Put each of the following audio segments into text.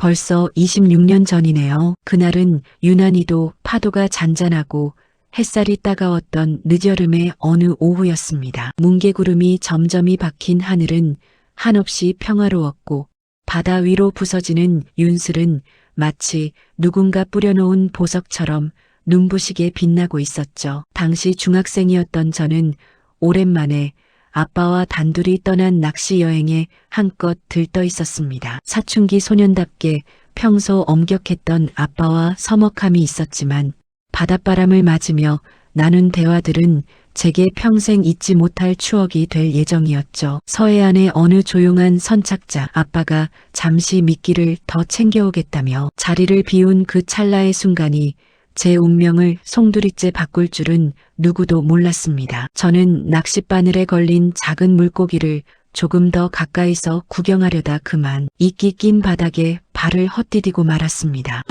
벌써 26년 전이네요. 그날은 유난히도 파도가 잔잔하고 햇살이 따가웠던 늦여름의 어느 오후였습니다. 뭉게구름이 점점이 박힌 하늘은 한없이 평화로웠고 바다 위로 부서지는 윤슬은 마치 누군가 뿌려놓은 보석처럼 눈부시게 빛나고 있었죠. 당시 중학생이었던 저는 오랜만에 아빠와 단둘이 떠난 낚시 여행에 한껏 들떠 있었습니다. 사춘기 소년답게 평소 엄격했던 아빠와 서먹함이 있었지만 바닷바람을 맞으며 나눈 대화들은 제게 평생 잊지 못할 추억이 될 예정이었죠. 서해안의 어느 조용한 선착자, 아빠가 잠시 미끼를 더 챙겨오겠다며 자리를 비운 그 찰나의 순간이 제 운명을 송두리째 바꿀 줄은 누구도 몰랐습니다. 저는 낚싯바늘에 걸린 작은 물고기를 조금 더 가까이서 구경하려다 그만 이끼 낀 바닥에 발을 헛디디고 말았습니다.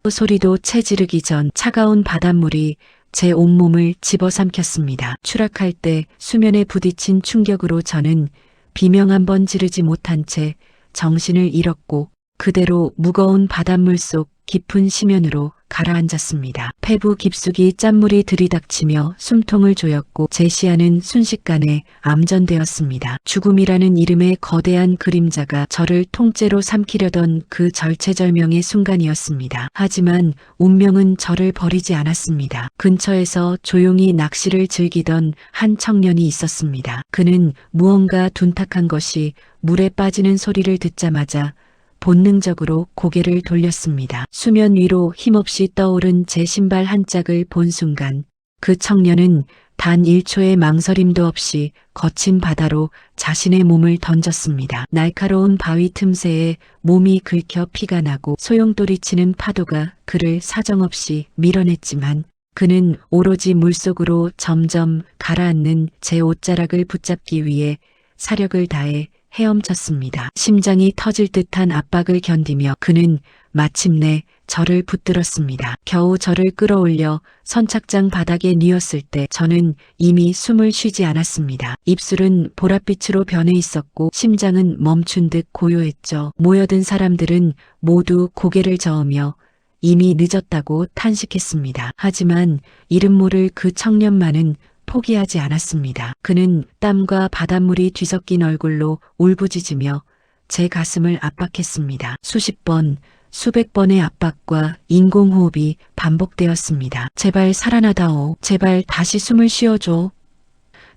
소리도 채 지르기 전 차가운 바닷물이 제 온몸을 집어삼켰습니다. 추락할 때 수면에 부딪힌 충격으로 저는 비명 한 번 지르지 못한 채 정신을 잃었고 그대로 무거운 바닷물 속 깊은 심연으로 가라앉았습니다. 폐부 깊숙이 짠물이 들이닥치며 숨통을 조였고 제 시야는 순식간에 암전되었습니다. 죽음이라는 이름의 거대한 그림자가 저를 통째로 삼키려던 그 절체절명의 순간이었습니다. 하지만 운명은 저를 버리지 않았습니다. 근처에서 조용히 낚시를 즐기던 한 청년이 있었습니다. 그는 무언가 둔탁한 것이 물에 빠지는 소리를 듣자마자 본능적으로 고개를 돌렸습니다. 수면 위로 힘없이 떠오른 제 신발 한 짝을 본 순간 그 청년은 단 1초의 망설임도 없이 거친 바다로 자신의 몸을 던졌습니다. 날카로운 바위 틈새에 몸이 긁혀 피가 나고 소용돌이치는 파도가 그를 사정없이 밀어냈지만 그는 오로지 물속으로 점점 가라앉는 제 옷자락을 붙잡기 위해 사력을 다해 헤엄쳤습니다. 심장이 터질 듯한 압박을 견디며 그는 마침내 저를 붙들었습니다. 겨우 저를 끌어올려 선착장 바닥에 뉘었을 때 저는 이미 숨을 쉬지 않았습니다. 입술은 보랏빛으로 변해 있었고 심장은 멈춘 듯 고요했죠. 모여든 사람들은 모두 고개를 저으며 이미 늦었다고 탄식했습니다. 하지만 이름 모를 그 청년만은 포기하지 않았습니다. 그는 땀과 바닷물이 뒤섞인 얼굴로 울부짖으며 제 가슴을 압박했습니다. 수십 번, 수백 번의 압박과 인공호흡이 반복되었습니다. 제발 살아나다오. 제발 다시 숨을 쉬어줘.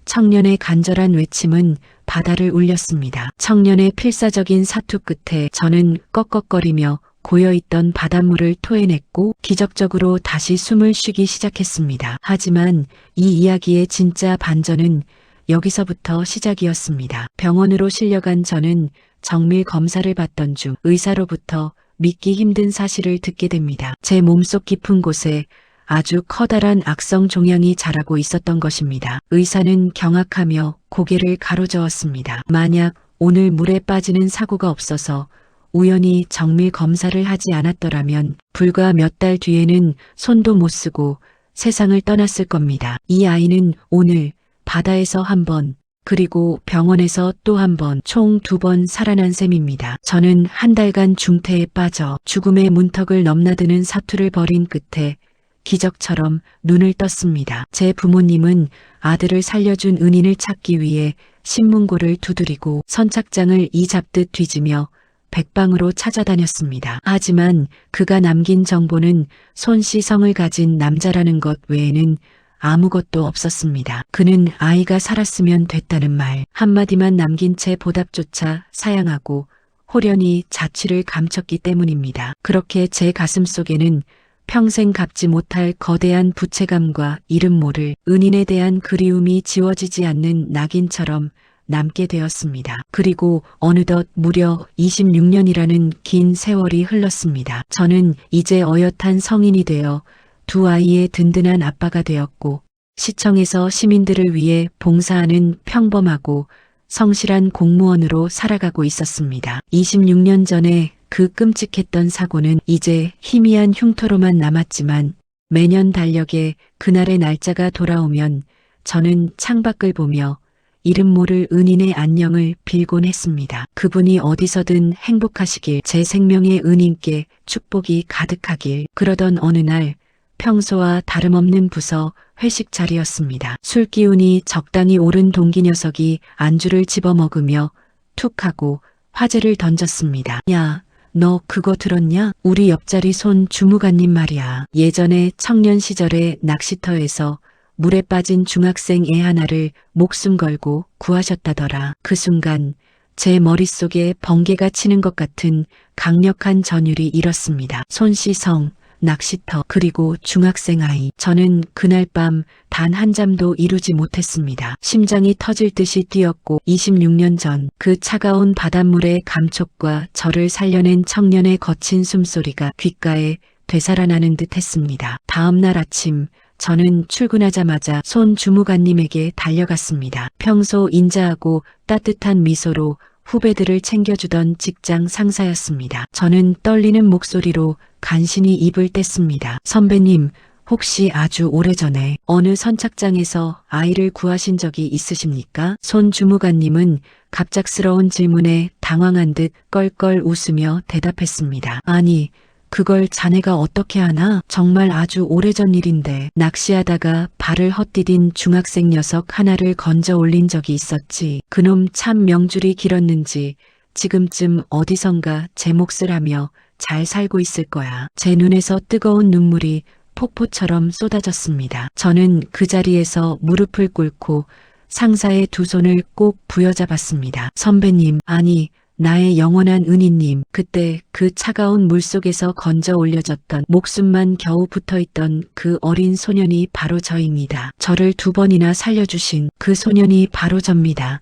청년의 간절한 외침은 바다를 울렸습니다. 청년의 필사적인 사투 끝에 저는 꺽꺽거리며 고여있던 바닷물을 토해냈고 기적적으로 다시 숨을 쉬기 시작했습니다. 하지만 이 이야기의 진짜 반전은 여기서부터 시작이었습니다. 병원으로 실려간 저는 정밀 검사를 받던 중 의사로부터 믿기 힘든 사실을 듣게 됩니다. 제 몸속 깊은 곳에 아주 커다란 악성 종양이 자라고 있었던 것입니다. 의사는 경악하며 고개를 가로저었습니다. 만약 오늘 물에 빠지는 사고가 없어서 우연히 정밀 검사를 하지 않았더라면 불과 몇 달 뒤에는 손도 못 쓰고 세상을 떠났을 겁니다. 이 아이는 오늘 바다에서 한 번, 그리고 병원에서 또 한 번, 총 2번 살아난 셈입니다. 저는 한 달간 중태에 빠져 죽음의 문턱을 넘나드는 사투를 벌인 끝에 기적처럼 눈을 떴습니다. 제 부모님은 아들을 살려준 은인을 찾기 위해 신문고를 두드리고 선착장을 이잡듯 뒤지며 백방으로 찾아다녔습니다. 하지만 그가 남긴 정보는 손씨 성을 가진 남자라는 것 외에는 아무것도 없었습니다. 그는 아이가 살았으면 됐다는 말 한마디만 남긴 채 보답조차 사양하고 호련히 자취를 감췄기 때문입니다. 그렇게 제 가슴 속에는 평생 갚지 못할 거대한 부채감과 이름 모를 은인에 대한 그리움이 지워지지 않는 낙인처럼 남게 되었습니다. 그리고 어느덧 무려 26년이라는 긴 세월이 흘렀습니다. 저는 이제 어엿한 성인이 되어 두 아이의 든든한 아빠가 되었고 시청에서 시민들을 위해 봉사하는 평범하고 성실한 공무원으로 살아가고 있었습니다. 26년 전에 그 끔찍했던 사고는 이제 희미한 흉터로만 남았지만 매년 달력에 그날의 날짜가 돌아오면 저는 창밖을 보며 이름 모를 은인의 안녕을 빌곤 했습니다. 그분이 어디서든 행복하시길, 제 생명의 은인께 축복이 가득하길. 그러던 어느 날 평소와 다름없는 부서 회식 자리였습니다. 술 기운이 적당히 오른 동기 녀석이 안주를 집어먹으며 툭 하고 화제를 던졌습니다. 야, 너 그거 들었냐? 우리 옆자리 손 주무관님 말이야. 예전에 청년 시절에 낚시터에서 물에 빠진 중학생 애 하나를 목숨 걸고 구하셨다더라. 그 순간 제 머릿속에 번개가 치는 것 같은 강력한 전율이 일었습니다. 손씨성, 낚시터, 그리고 중학생 아이. 저는 그날 밤 단 한 잠도 이루지 못했습니다. 심장이 터질 듯이 뛰었고 26년 전 그 차가운 바닷물의 감촉과 저를 살려낸 청년의 거친 숨소리가 귓가에 되살아나는 듯 했습니다. 다음 날 아침 저는 출근하자마자 손 주무관님에게 달려갔습니다. 평소 인자하고 따뜻한 미소로 후배들을 챙겨주던 직장 상사였습니다. 저는 떨리는 목소리로 간신히 입을 뗐습니다. 선배님, 혹시 아주 오래전에 어느 선착장에서 아이를 구하신 적이 있으십니까? 손 주무관님은 갑작스러운 질문에 당황한 듯 껄껄 웃으며 대답했습니다. 아니, 그걸 자네가 어떻게 하나? 정말 아주 오래전 일인데 낚시하다가 발을 헛디딘 중학생 녀석 하나를 건져 올린 적이 있었지. 그놈 참 명줄이 길었는지 지금쯤 어디선가 제 몫을 하며 잘 살고 있을 거야. 제 눈에서 뜨거운 눈물이 폭포처럼 쏟아졌습니다. 저는 그 자리에서 무릎을 꿇고 상사의 두 손을 꼭 부여잡았습니다. 선배님, 아니 나의 영원한 은인님, 그때 그 차가운 물속에서 건져 올려졌던 목숨만 겨우 붙어있던 그 어린 소년이 바로 저입니다. 저를 2번이나 살려주신 그 소년이 바로 접니다.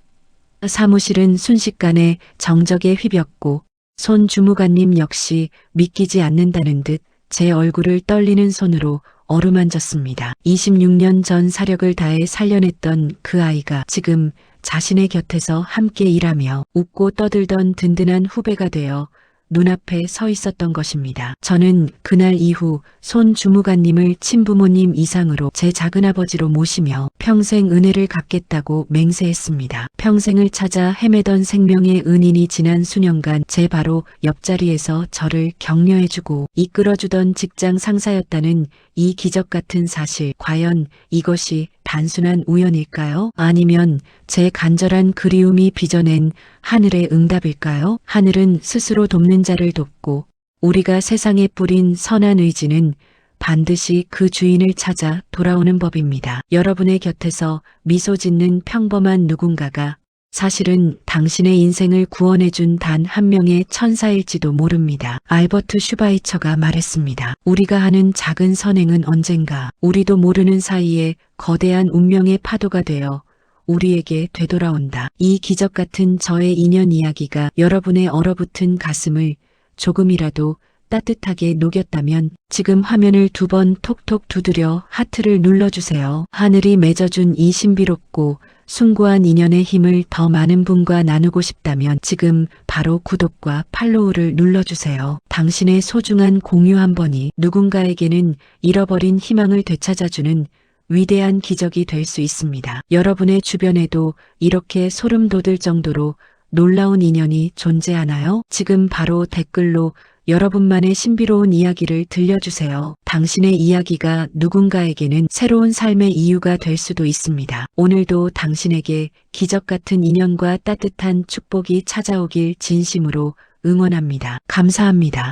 사무실은 순식간에 정적에 휘볐고 손 주무관님 역시 믿기지 않는다는 듯 제 얼굴을 떨리는 손으로 어루만졌습니다. 26년 전 사력을 다해 살려냈던 그 아이가 지금 자신의 곁에서 함께 일하며 웃고 떠들던 든든한 후배가 되어 눈앞에 서 있었던 것입니다. 저는 그날 이후 손 주무관님을 친부모님 이상으로 제 작은아버지로 모시며 평생 은혜를 갚겠다고 맹세했습니다. 평생을 찾아 헤매던 생명의 은인이 지난 수년간 제 바로 옆자리에서 저를 격려해주고 이끌어주던 직장 상사였다는 이 기적 같은 사실, 과연 이것이 단순한 우연일까요? 아니면 제 간절한 그리움이 빚어낸 하늘의 응답일까요? 하늘은 스스로 돕는 자를 돕고 우리가 세상에 뿌린 선한 의지는 반드시 그 주인을 찾아 돌아오는 법입니다. 여러분의 곁에서 미소 짓는 평범한 누군가가 사실은 당신의 인생을 구원해준 단 한 명의 천사일지도 모릅니다. 알버트 슈바이처가 말했습니다. 우리가 하는 작은 선행은 언젠가 우리도 모르는 사이에 거대한 운명의 파도가 되어 우리에게 되돌아온다. 이 기적 같은 저의 인연 이야기가 여러분의 얼어붙은 가슴을 조금이라도 따뜻하게 녹였다면 지금 화면을 2번 톡톡 두드려 하트를 눌러주세요. 하늘이 맺어준 이 신비롭고 숭고한 인연의 힘을 더 많은 분과 나누고 싶다면 지금 바로 구독과 팔로우를 눌러주세요. 당신의 소중한 공유 한 번이 누군가에게는 잃어버린 희망을 되찾아주는 위대한 기적이 될 수 있습니다. 여러분의 주변에도 이렇게 소름 돋을 정도로 놀라운 인연이 존재하나요? 지금 바로 댓글로 여러분만의 신비로운 이야기를 들려주세요. 당신의 이야기가 누군가에게는 새로운 삶의 이유가 될 수도 있습니다. 오늘도 당신에게 기적 같은 인연과 따뜻한 축복이 찾아오길 진심으로 응원합니다. 감사합니다.